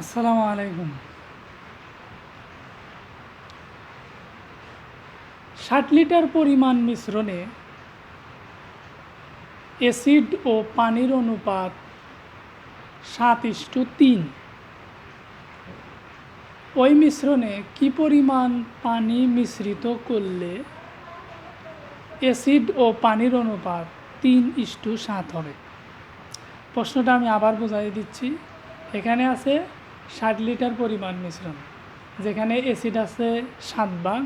আসসালামু আলাইকুম। 60 লিটার পরিমাণ মিশ্রণে অ্যাসিড ও পানির অনুপাত 7:3। ওই মিশ্রণে কি পরিমাণ পানি মিশ্রিত করলে অ্যাসিড ও পানির অনুপাত 3:7 হবে? প্রশ্নটা আমি আবার বোঝাই দিচ্ছি। এখানে আছে 60 লিটার পরিমাণ মিশ্রণ, যেখানে অ্যাসিড আছে 7 ভাগ,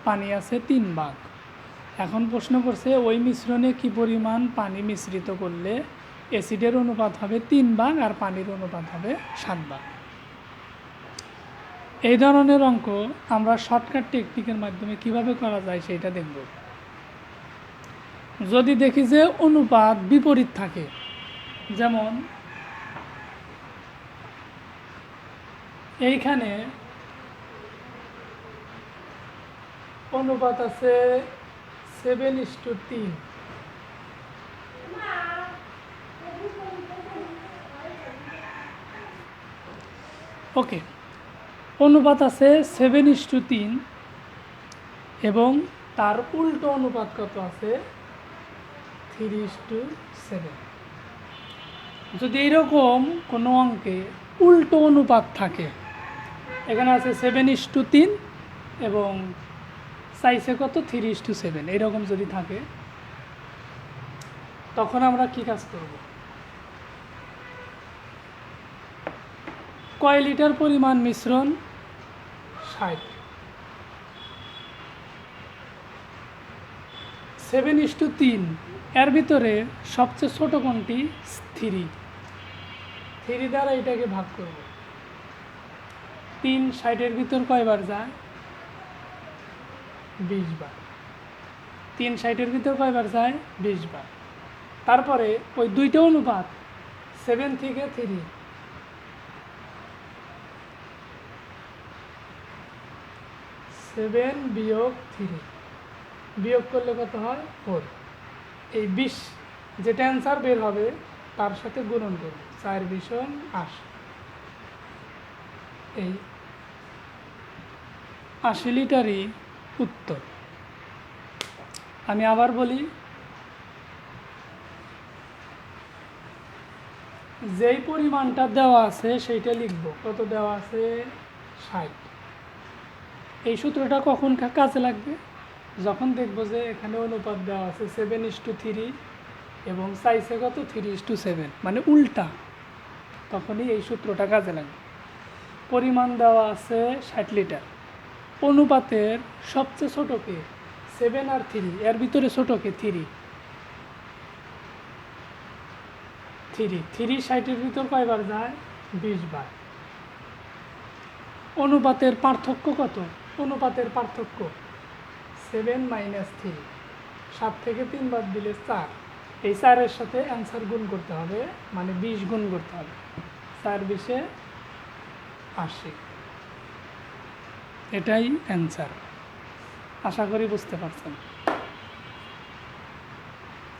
পানি আছে 3 ভাগ। এখন প্রশ্ন করছে ওই মিশ্রণে কি পরিমাণ পানি মিশ্রিত করলে অ্যাসিডের অনুপাত হবে 3 ভাগ আর পানির অনুপাত হবে 7 ভাগ। এই ধরনের অঙ্ক আমরা শর্টকাট টেকনিকের মাধ্যমে কিভাবে করা যায় সেটা দেখব। যদি দেখি যে অনুপাত বিপরীত থাকে, যেমন এইখানে অনুপাত আছে 7:3, ওকে, অনুপাত আছে 7:3 এবং তার উল্টো অনুপাত কত আছে 3:7। যদি এইরকম কোনো অঙ্কে উল্টো অনুপাত থাকে, এখানে আছে 7:3 এবং চাইছে কত 3:7, এইরকম যদি থাকে তখন আমরা কি কাজ করব? কয় লিটার পরিমাণ মিশ্রণ 60, 7:3, এর ভিতরে সবচেয়ে ছোট কোনটি 3 দ্বারা এটাকে ভাগ করব। 3 60-এর ভিতর কয়বার যায় 20 বার। 3 60-এর ভিতর কয়বার যায় 20 বার। তারপরে ওই দুইটা অনুপাত 7 থেকে 3, 7 বিয়োগ 3, বিয়োগ করলে কত হয় 4। এই 20 যেটা অ্যান্সার বের হবে তার সাথে গুণন করব, 4 20 80। এই 80 লিটারই উত্তর। আমি আবার বলি, যেই পরিমাণটা দেওয়া আছে সেইটা লিখব। কত দেওয়া আছে 60। এই সূত্রটা কখন কাজে লাগবে? যখন দেখব যে এখানে অনুপাত দেওয়া আছে 7:3 এবং চাইছে কত 3:7, মানে উল্টা, তখনই এই সূত্রটা কাজে লাগবে। পরিমাণ দেওয়া আছে 60 লিটার, অনুপাতের সবচেয়ে ছোটকে 7 আর 3, এর ভিতরে ছোটকে 3 60-এর ভিতর কয়বার যায় 20 বার। অনুপাতের পার্থক্য কত? অনুপাতের পার্থক্য 7 - 3, 7 থেকে 3 বাদ দিলে 4। এই 4-এর সাথে অ্যান্সার গুণ করতে হবে, মানে 20 গুণ করতে হবে। 4 20 80, এটাই অ্যান্সার। আশা করি বুঝতে পারছেন।